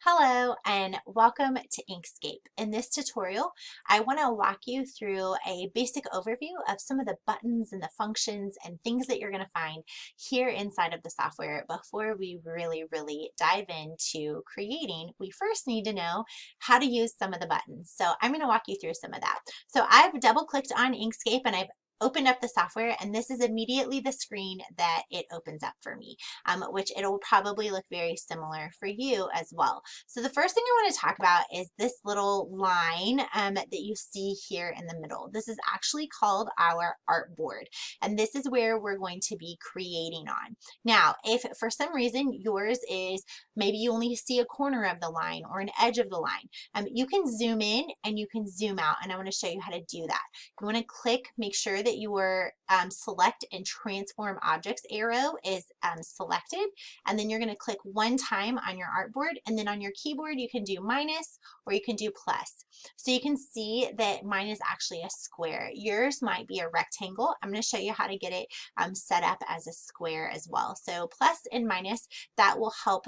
Hello and welcome to Inkscape. In this tutorial, I want to walk you through a basic overview of some of the buttons and the functions and things that you're going to find here inside of the software. Before we really dive into creating, we first need to know how to use some of the buttons. So I'm going to walk you through some of that. So I've double clicked on Inkscape and I've opened up the software, and this is immediately the screen that it opens up for me, which it'll probably look very similar for you as well. So the first thing I want to talk about is this little line that you see here in the middle. This is actually called our artboard, and this is where we're going to be creating on. Now, if for some reason yours is maybe you only see a corner of the line or an edge of the line, you can zoom in and you can zoom out, and I want to show you how to do that. You want to click, make sure that your select and transform objects arrow is selected, and then you're going to click one time on your artboard, and then on your keyboard you can do minus or you can do plus. So you can see that mine is actually a square. Yours might be a rectangle. I'm going to show you how to get it set up as a square as well. So plus and minus, that will help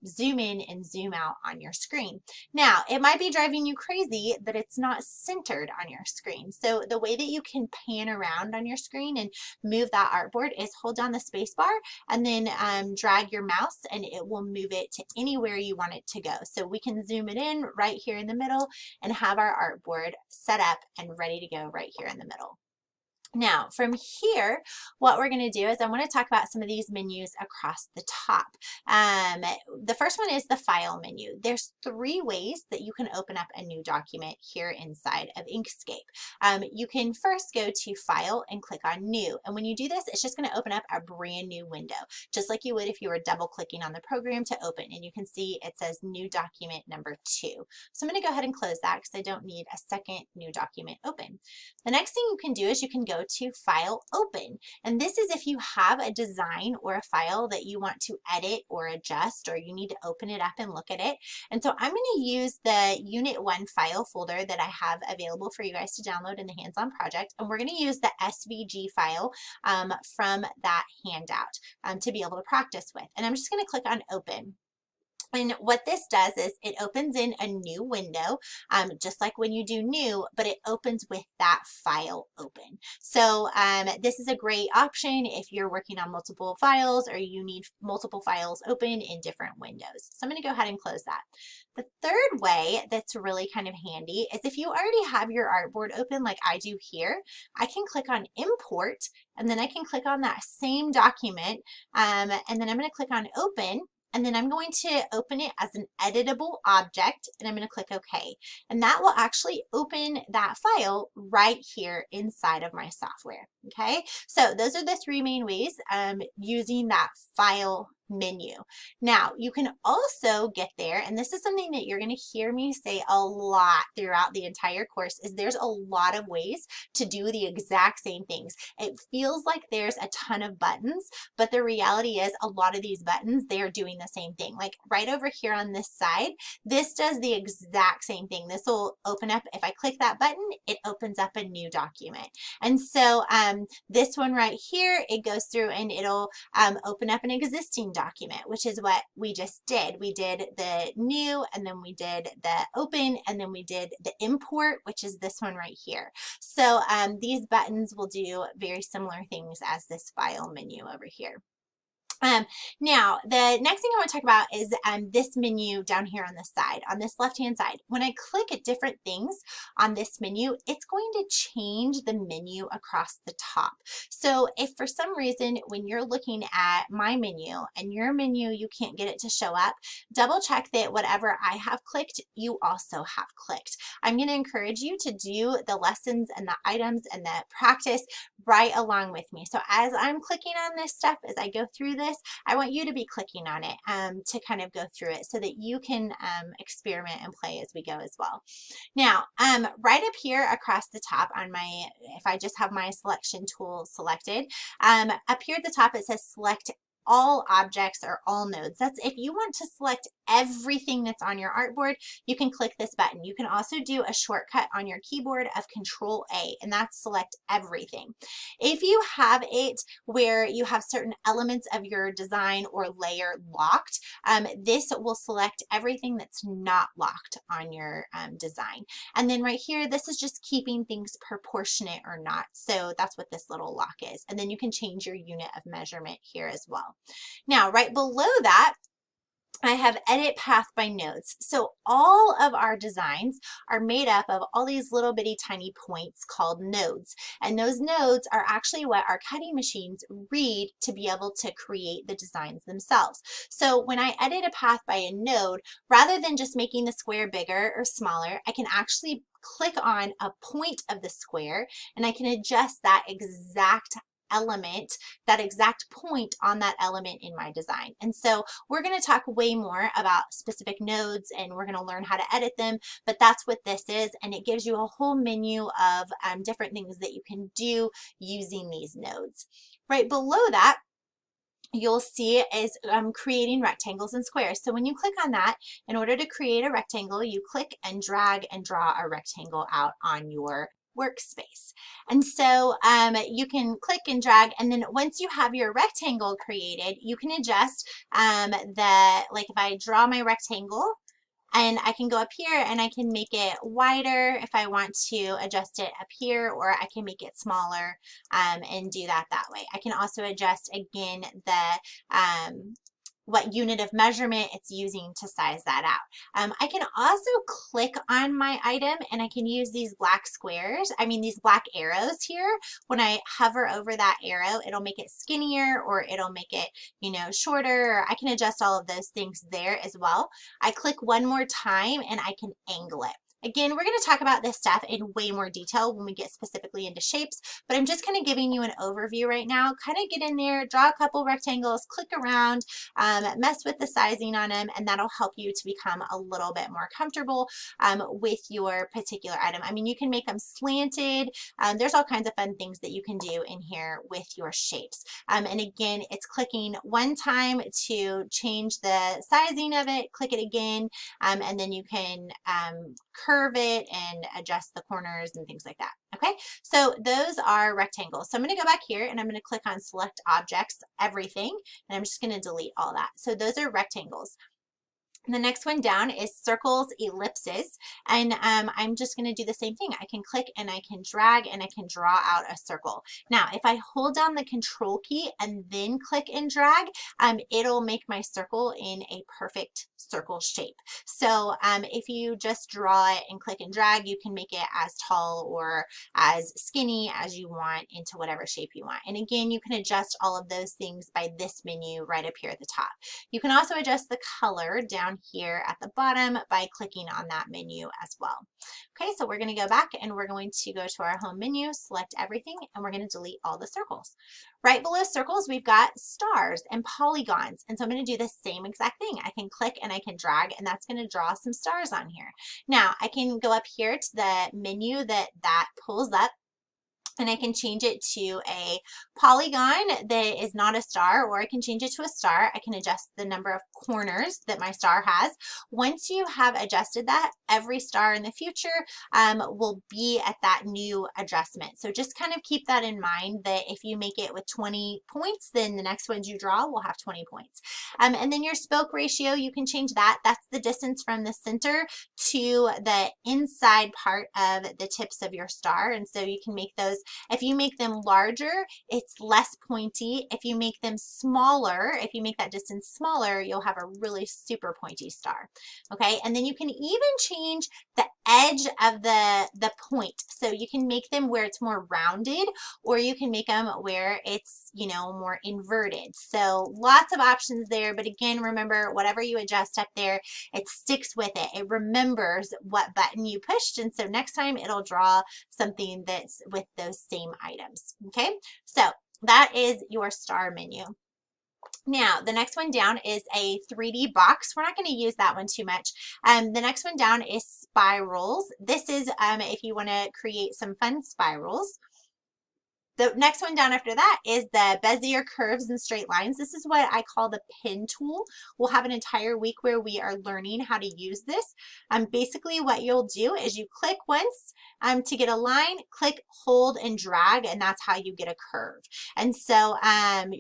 zoom in and zoom out on your screen. Now, it might be driving you crazy that it's not centered on your screen. So the way that you can pan around on your screen and move that artboard is hold down the space bar and then drag your mouse and it will move it to anywhere you want it to go. So we can zoom it in right here in the middle and have our artboard set up and ready to go right here in the middle. Now, from here, what we're going to do is I want to talk about some of these menus across the top. The first one is the file menu. There's three ways that you can open up a new document here inside of Inkscape. You can first go to File and click on New. And when you do this, it's just going to open up a brand new window, just like you would if you were double clicking on the program to open. And you can see it says New Document number 2. So I'm going to go ahead and close that because I don't need a second new document open. The next thing you can do is you can go to File Open, and this is if you have a design or a file that you want to edit or adjust, or you need to open it up and look at it. And so I'm going to use the Unit 1 file folder that I have available for you guys to download in the hands-on project, and we're going to use the SVG file from that handout to be able to practice with. And I'm just going to click on Open. And what this does is it opens in a new window, just like when you do new, but it opens with that file open. So this is a great option if you're working on multiple files or you need multiple files open in different windows. So I'm going to go ahead and close that. The third way that's really kind of handy is if you already have your artboard open like I do here, I can click on Import, and then I can click on that same document, and then I'm going to click on Open. And then I'm going to open it as an editable object, and I'm going to click OK. And that will actually open that file right here inside of my software. Okay, so those are the three main ways using that file menu. Now, you can also get there, and this is something that you're going to hear me say a lot throughout the entire course, is there's a lot of ways to do the exact same things. It feels like there's a ton of buttons, but the reality is a lot of these buttons, they are doing the same thing. Like right over here on this side, this does the exact same thing. This will open up, if I click that button, it opens up a new document. And so this one right here, it goes through and it'll open up an existing document, which is what we just did. We did the new, and then we did the open, and then we did the import, which is this one right here. So these buttons will do very similar things as this file menu over here. Now, the next thing I want to talk about is this menu down here on the side, on this left-hand side. When I click at different things on this menu, it's going to change the menu across the top. So if for some reason when you're looking at my menu and your menu, you can't get it to show up, double check that whatever I have clicked, you also have clicked. I'm going to encourage you to do the lessons and the items and the practice right along with me. So as I'm clicking on this stuff, as I go through this, I want you to be clicking on it to kind of go through it so that you can experiment and play as we go as well. Now, right up here across the top on my, if I just have my selection tool selected, up here at the top it says select all objects or all nodes. That's if you want to select everything that's on your artboard, you can click this button. You can also do a shortcut on your keyboard of Control A, and that's select everything. If you have it where you have certain elements of your design or layer locked, this will select everything that's not locked on your design. And then right here, this is just keeping things proportionate or not. So that's what this little lock is. And then you can change your unit of measurement here as well. Now, right below that, I have edit path by nodes. So all of our designs are made up of all these little bitty tiny points called nodes. And those nodes are actually what our cutting machines read to be able to create the designs themselves. So when I edit a path by a node, rather than just making the square bigger or smaller, I can actually click on a point of the square and I can adjust that exact element, that exact point on that element in my design. And so we're going to talk way more about specific nodes and we're going to learn how to edit them, but that's what this is, and it gives you a whole menu of different things that you can do using these nodes. Right below that, you'll see is creating rectangles and squares. So when you click on that, in order to create a rectangle, you click and drag and draw a rectangle out on your workspace. And so you can click and drag, and then once you have your rectangle created, you can adjust like if I draw my rectangle, and I can go up here and I can make it wider if I want to adjust it up here, or I can make it smaller and do that way. I can also adjust again the what unit of measurement it's using to size that out. I can also click on my item and I can use these black squares, these black arrows here. When I hover over that arrow, it'll make it skinnier or it'll make it, shorter, or I can adjust all of those things there as well. I click one more time and I can angle it. Again, we're going to talk about this stuff in way more detail when we get specifically into shapes, but I'm just kind of giving you an overview right now. Kind of get in there, draw a couple rectangles, click around, mess with the sizing on them, and that'll help you to become a little bit more comfortable with your particular item. You can make them slanted. There's all kinds of fun things that you can do in here with your shapes. And again, it's clicking one time to change the sizing of it, click it again, and then you can curve it and adjust the corners and things like that. Okay, so those are rectangles. So I'm going to go back here and I'm going to click on select objects, everything, and I'm just going to delete all that. So those are rectangles. The next one down is circles, ellipses, and I'm just going to do the same thing. I can click and I can drag and I can draw out a circle. Now, if I hold down the control key and then click and drag, it'll make my circle in a perfect circle shape. So if you just draw it and click and drag, you can make it as tall or as skinny as you want into whatever shape you want. And again, you can adjust all of those things by this menu right up here at the top. You can also adjust the color down here at the bottom by clicking on that menu as well. Okay, so we're going to go back and we're going to go to our home menu, select everything, and we're going to delete all the circles. Right below circles, we've got stars and polygons. And so I'm going to do the same exact thing. I can click and I can drag, and that's going to draw some stars on here. Now, I can go up here to the menu that pulls up, and I can change it to a polygon that is not a star, or I can change it to a star. I can adjust the number of corners that my star has. Once you have adjusted that, every star in the future will be at that new adjustment. So just kind of keep that in mind, that if you make it with 20 points, then the next ones you draw will have 20 points. And then your spoke ratio, you can change that. That's the distance from the center to the inside part of the tips of your star. And so you can make those. If you make them larger, it's less pointy. If you make them smaller, if you make that distance smaller, you'll have a really super pointy star. Okay, and then you can even change the edge of the point. So you can make them where it's more rounded, or you can make them where it's, more inverted. So lots of options there, but again, remember, whatever you adjust up there, it sticks with it. It remembers what button you pushed, and so next time it'll draw something that's with those same items. Okay, so that is your star menu. Now, the next one down is a 3D box. We're not going to use that one too much. The next one down is spirals. This is if you want to create some fun spirals. The next one down after that is the Bezier curves and straight lines. This is what I call the pin tool. We'll have an entire week where we are learning how to use this. Basically what you'll do is you click once to get a line, click, hold, and drag, and that's how you get a curve. And so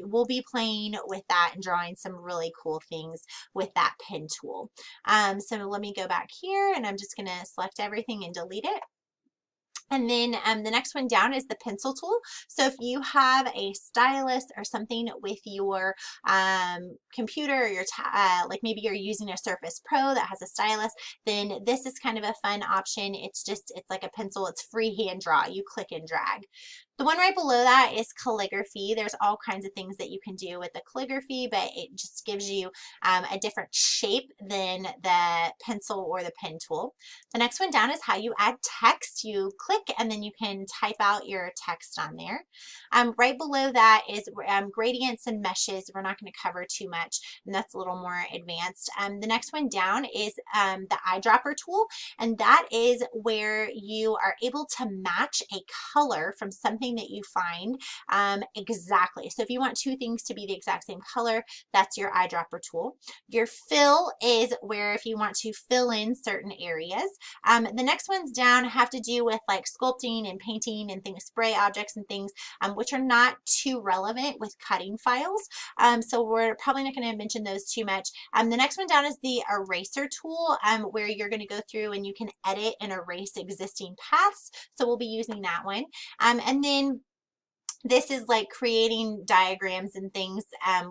we'll be playing with that and drawing some really cool things with that pin tool. So let me go back here, and I'm just going to select everything and delete it. And then the next one down is the pencil tool. So if you have a stylus or something with your computer, or your like maybe you're using a Surface Pro that has a stylus, then this is kind of a fun option. It's like a pencil. It's freehand draw. You click and drag. The one right below that is calligraphy. There's all kinds of things that you can do with the calligraphy, but it just gives you a different shape than the pencil or the pen tool. The next one down is how you add text. You click and then you can type out your text on there. Right below that is gradients and meshes. We're not going to cover too much, and that's a little more advanced. The next one down is the eyedropper tool, and that is where you are able to match a color from something that you find exactly. So if you want two things to be the exact same color, that's your eyedropper tool. Your fill is where if you want to fill in certain areas. The next ones down have to do with like sculpting and painting and things, spray objects and things, which are not too relevant with cutting files. So we're probably not going to mention those too much. The next one down is the eraser tool, where you're going to go through and you can edit and erase existing paths. So we'll be using that one. And then this is like creating diagrams and things,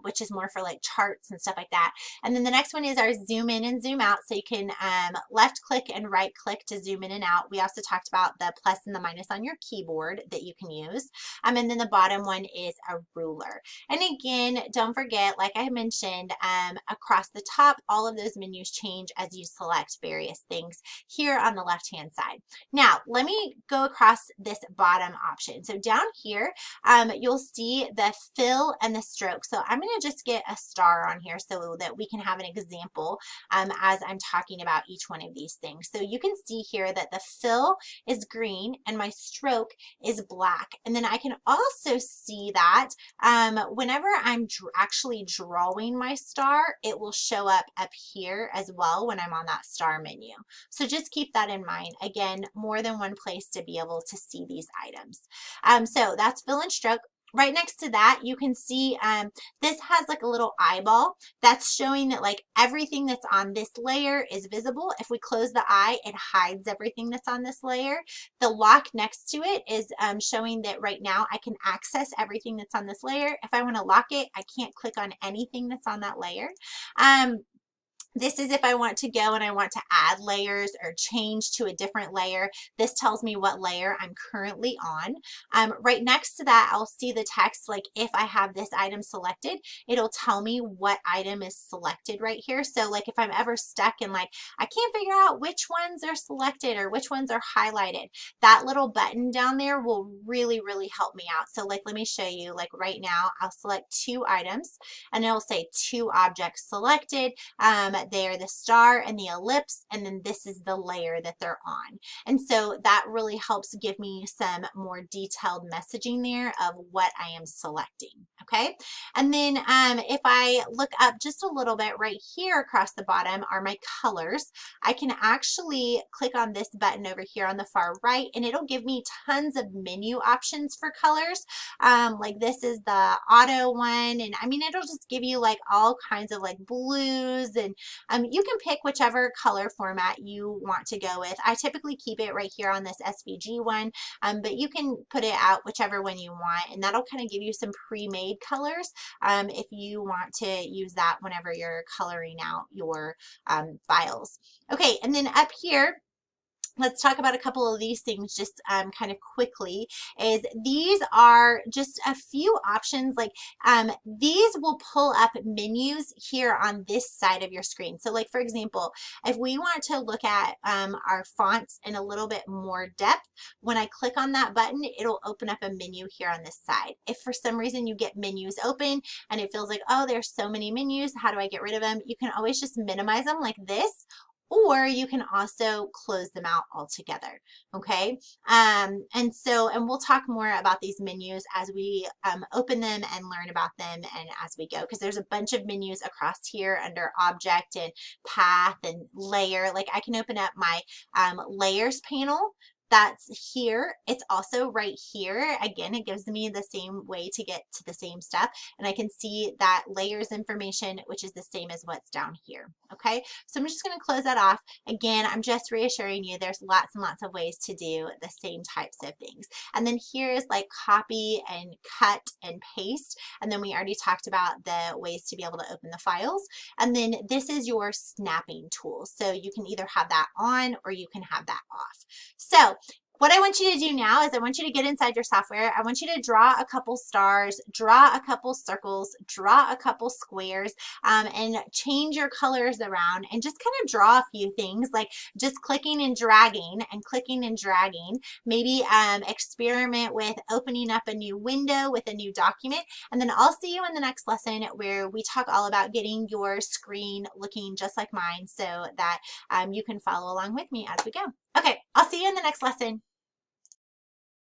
which is more for like charts and stuff like that. And then the next one is our zoom in and zoom out. So you can left click and right click to zoom in and out. We also talked about the plus and the minus on your keyboard that you can use. And then the bottom one is a ruler. And again, don't forget, like I mentioned, across the top, all of those menus change as you select various things here on the left-hand side. Now, let me go across this bottom option. So down here, you'll see the fill and the stroke. So I'm going to just get a star on here so that we can have an example as I'm talking about each one of these things. So you can see here that the fill is green and my stroke is black. And then I can also see that whenever I'm actually drawing my star, it will show up here as well when I'm on that star menu. So just keep that in mind. Again, more than one place to be able to see these items. So that's fill and stroke. Right next to that, you can see this has like a little eyeball that's showing that like everything that's on this layer is visible. If we close the eye, it hides everything that's on this layer. The lock next to it is showing that right now I can access everything that's on this layer. If I want to lock it, I can't click on anything that's on that layer. This is if I want to go and I want to add layers or change to a different layer. This tells me what layer I'm currently on. Right next to that, I'll see the text, like if I have this item selected, it'll tell me what item is selected right here. So like if I'm ever stuck and like, I can't figure out which ones are selected or which ones are highlighted, that little button down there will really, really help me out. So like, let me show you, like right now, I'll select two items and it'll say two objects selected. They're the star and the ellipse, and then this is the layer that they're on. And so that really helps give me some more detailed messaging there of what I am selecting, okay? And then if I look up just a little bit right here across the bottom are my colors. I can actually click on this button over here on the far right, and it'll give me tons of menu options for colors. Like this is the auto one, and I mean, it'll just give you like all kinds of like blues, and you can pick whichever color format you want to go with. I typically keep it right here on this SVG one, but you can put it out whichever one you want, and that'll kind of give you some pre-made colors if you want to use that whenever you're coloring out your files. Okay, and then up here, let's talk about a couple of these things just kind of quickly. Is these are just a few options, like these will pull up menus here on this side of your screen. So like for example, if we want to look at our fonts in a little bit more depth, when I click on that button, it'll open up a menu here on this side. If for some reason you get menus open and it feels like, oh, there's so many menus, how do I get rid of them? You can always just minimize them like this, or you can also close them out altogether. Okay. And we'll talk more about these menus as we open them and learn about them and as we go, because there's a bunch of menus across here under object and path and layer. Like I can open up my layers panel. That's here. It's also right here. Again, it gives me the same way to get to the same step. And I can see that layers information, which is the same as what's down here. Okay, so I'm just going to close that off. Again, I'm just reassuring you there's lots and lots of ways to do the same types of things. And then here is like copy and cut and paste. And then we already talked about the ways to be able to open the files. And then this is your snapping tool. So you can either have that on or you can have that off. So what I want you to do now is I want you to get inside your software. I want you to draw a couple stars, draw a couple circles, draw a couple squares, and change your colors around and just kind of draw a few things like just clicking and dragging and clicking and dragging. Maybe experiment with opening up a new window with a new document. And then I'll see you in the next lesson where we talk all about getting your screen looking just like mine so that you can follow along with me as we go. Okay, I'll see you in the next lesson.